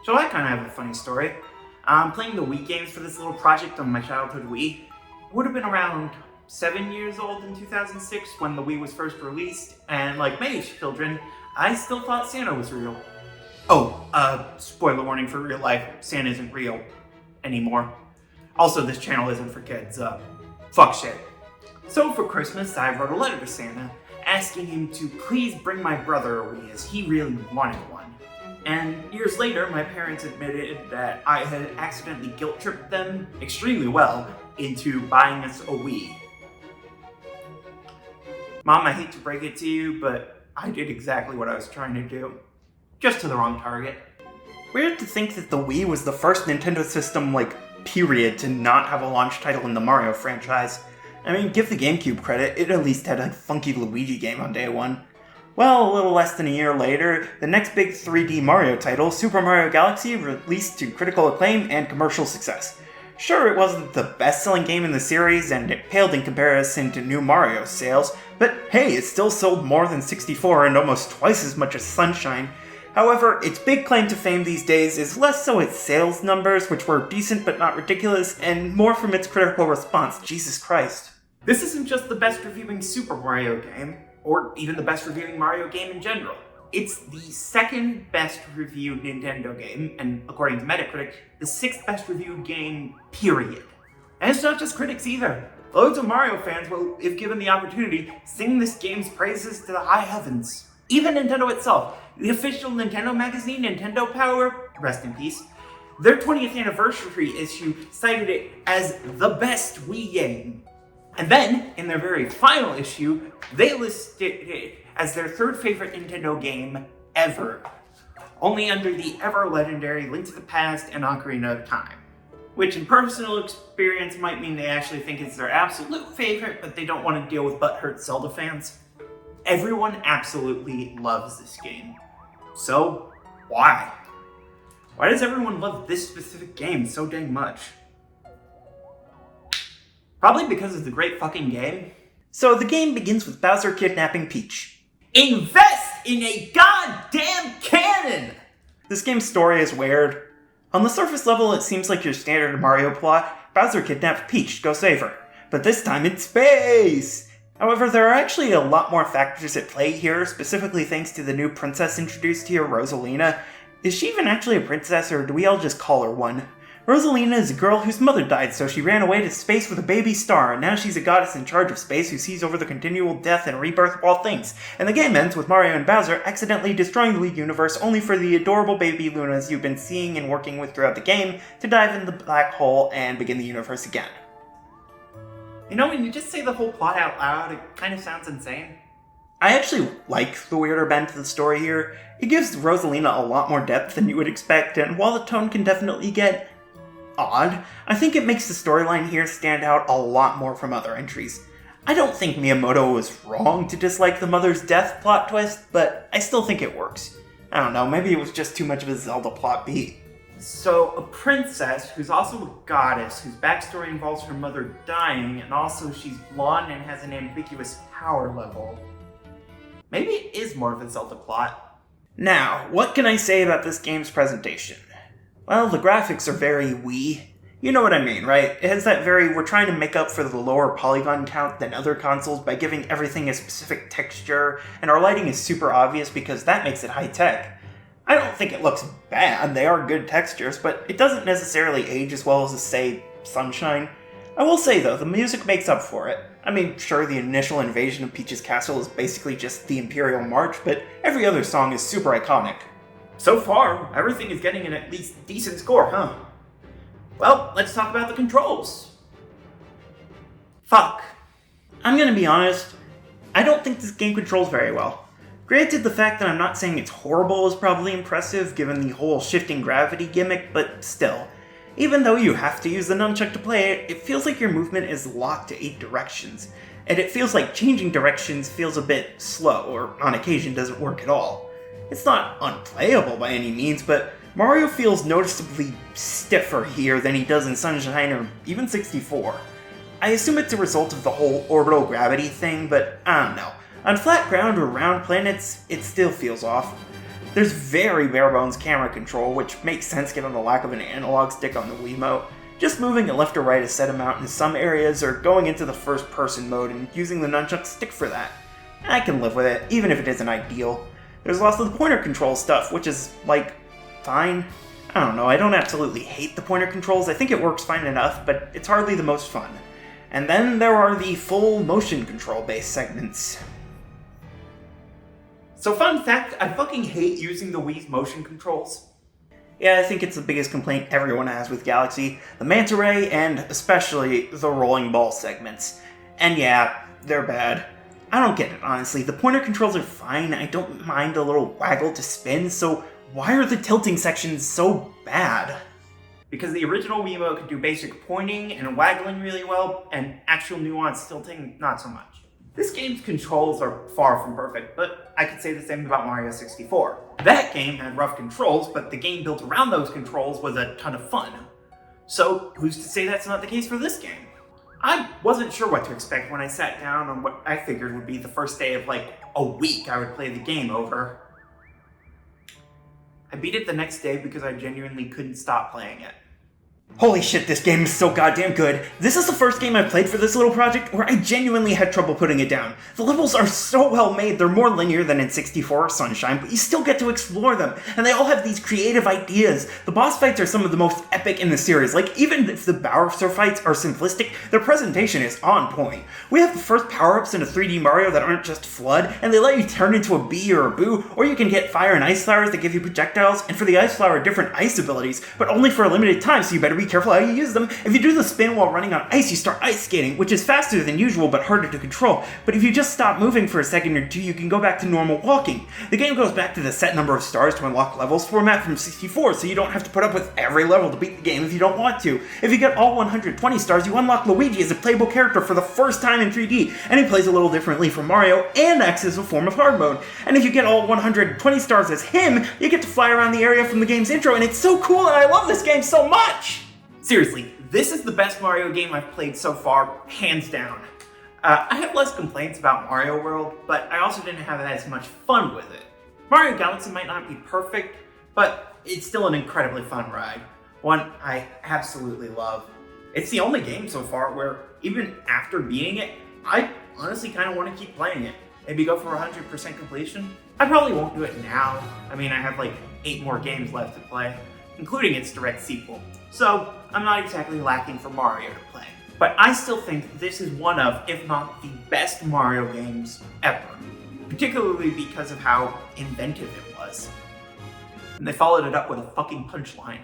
So I kind of have a funny story. I'm playing the Wii games for this little project on my childhood Wii. Would have been around 7 years old in 2006 when the Wii was first released, and like many children, I still thought Santa was real. Oh, spoiler warning for real life, Santa isn't real anymore. Also, this channel isn't for kids, fuck shit. So for Christmas, I wrote a letter to Santa, asking him to please bring my brother a Wii as he really wanted one. And years later, my parents admitted that I had accidentally guilt-tripped them, extremely well, into buying us a Wii. Mom, I hate to break it to you, but I did exactly what I was trying to do. Just to the wrong target. Weird to think that the Wii was the first Nintendo system, period, to not have a launch title in the Mario franchise. I mean, give the GameCube credit, it at least had a funky Luigi game on day one. Well, a little less than a year later, the next big 3D Mario title, Super Mario Galaxy, released to critical acclaim and commercial success. Sure, it wasn't the best-selling game in the series, and it paled in comparison to new Mario sales, but hey, it still sold more than 64 and almost twice as much as Sunshine. However, its big claim to fame these days is less so its sales numbers, which were decent but not ridiculous, and more from its critical response, Jesus Christ. This isn't just the best reviewing Super Mario game, or even the best reviewing Mario game in general. It's the second best reviewed Nintendo game, and according to Metacritic, the 6th best reviewed game, period. And it's not just critics either. Loads of Mario fans will, if given the opportunity, sing this game's praises to the high heavens. Even Nintendo itself, the official Nintendo magazine, Nintendo Power, rest in peace, their 20th anniversary issue cited it as the best Wii game. And then, in their very final issue, they listed it as their 3rd favorite Nintendo game ever, only under the ever-legendary Link to the Past and Ocarina of Time. Which in personal experience might mean they actually think it's their absolute favorite, but they don't want to deal with butthurt Zelda fans. Everyone absolutely loves this game. So, why? Why does everyone love this specific game so dang much? Probably because it's a great fucking game. So the game begins with Bowser kidnapping Peach. Invest in a goddamn cannon! This game's story is weird. On the surface level, it seems like your standard Mario plot. Bowser kidnaps Peach to go save her. But this time it's space! However, there are actually a lot more factors at play here, specifically thanks to the new princess introduced here, Rosalina. Is she even actually a princess, or do we all just call her one? Rosalina is a girl whose mother died, so she ran away to space with a baby star, and now she's a goddess in charge of space who sees over the continual death and rebirth of all things. And the game ends with Mario and Bowser accidentally destroying the Wii universe only for the adorable baby Lunas you've been seeing and working with throughout the game to dive in the black hole and begin the universe again. You know, when you just say the whole plot out loud, it kind of sounds insane. I actually like the weirder bend to the story here. It gives Rosalina a lot more depth than you would expect, and while the tone can definitely get odd, I think it makes the storyline here stand out a lot more from other entries. I don't think Miyamoto was wrong to dislike the mother's death plot twist, but I still think it works. I don't know, maybe it was just too much of a Zelda plot beat. So, a princess who's also a goddess, whose backstory involves her mother dying, and also she's blonde and has an ambiguous power level. Maybe it is more of a Zelda plot. Now, what can I say about this game's presentation? Well, the graphics are very Wii. You know what I mean, right? It has that very, we're trying to make up for the lower polygon count than other consoles by giving everything a specific texture, and our lighting is super obvious because that makes it high-tech. I don't think it looks bad, they are good textures, but it doesn't necessarily age as well as, say, Sunshine. I will say though, the music makes up for it. I mean, sure, the initial invasion of Peach's castle is basically just the Imperial March, but every other song is super iconic. So far, everything is getting an at least decent score, huh? Well, let's talk about the controls. Fuck. I'm gonna be honest, I don't think this game controls very well. Granted, the fact that I'm not saying it's horrible is probably impressive given the whole shifting gravity gimmick, but still. Even though you have to use the nunchuck to play it, it feels like your movement is locked to 8 directions, and it feels like changing directions feels a bit slow, or on occasion doesn't work at all. It's not unplayable by any means, but Mario feels noticeably stiffer here than he does in Sunshine or even 64. I assume it's a result of the whole orbital gravity thing, but I don't know. On flat ground or round planets, it still feels off. There's very bare-bones camera control, which makes sense given the lack of an analog stick on the Wiimote. Just moving it left or right a set amount in some areas, or going into the first-person mode and using the nunchuck stick for that. I can live with it, even if it isn't ideal. There's lots of the pointer control stuff, which is, fine. I don't know, I don't absolutely hate the pointer controls, I think it works fine enough, but it's hardly the most fun. And then there are the full motion control-based segments. So fun fact, I fucking hate using the Wii's motion controls. Yeah, I think it's the biggest complaint everyone has with Galaxy, the manta ray, and especially the rolling ball segments. And yeah, they're bad. I don't get it, honestly. The pointer controls are fine, I don't mind a little waggle to spin, so why are the tilting sections so bad? Because the original Wiimote could do basic pointing and waggling really well, and actual nuanced tilting, not so much. This game's controls are far from perfect, but I could say the same about Mario 64. That game had rough controls, but the game built around those controls was a ton of fun. So, who's to say that's not the case for this game? I wasn't sure what to expect when I sat down on what I figured would be the first day of a week I would play the game over. I beat it the next day because I genuinely couldn't stop playing it. Holy shit, this game is so goddamn good. This is the first game I've played for this little project where I genuinely had trouble putting it down. The levels are so well made, they're more linear than in 64 or Sunshine, but you still get to explore them, and they all have these creative ideas. The boss fights are some of the most epic in the series. Even if the Bowser fights are simplistic, their presentation is on point. We have the first power-ups in a 3D Mario that aren't just Flood, and they let you turn into a bee or a boo, or you can get fire and ice flowers that give you projectiles, and for the ice flower, different ice abilities, but only for a limited time, so you better be careful how you use them. If you do the spin while running on ice, you start ice skating, which is faster than usual but harder to control. But if you just stop moving for a second or two, you can go back to normal walking. The game goes back to the set number of stars to unlock levels format from 64, so you don't have to put up with every level to beat the game if you don't want to. If you get all 120 stars, you unlock Luigi as a playable character for the first time in 3D, and he plays a little differently from Mario and acts as a form of hard mode. And if you get all 120 stars as him, you get to fly around the area from the game's intro, and it's so cool and I love this game so much! Seriously, this is the best Mario game I've played so far, hands down. I have less complaints about Mario World, but I also didn't have as much fun with it. Mario Galaxy might not be perfect, but it's still an incredibly fun ride. One I absolutely love. It's the only game so far where, even after beating it, I honestly kind of want to keep playing it. Maybe go for 100% completion. I probably won't do it now. I mean, I have 8 more games left to play, including its direct sequel. So, I'm not exactly lacking for Mario to play. But I still think this is one of, if not the best Mario games ever. Particularly because of how inventive it was. And they followed it up with a fucking punchline.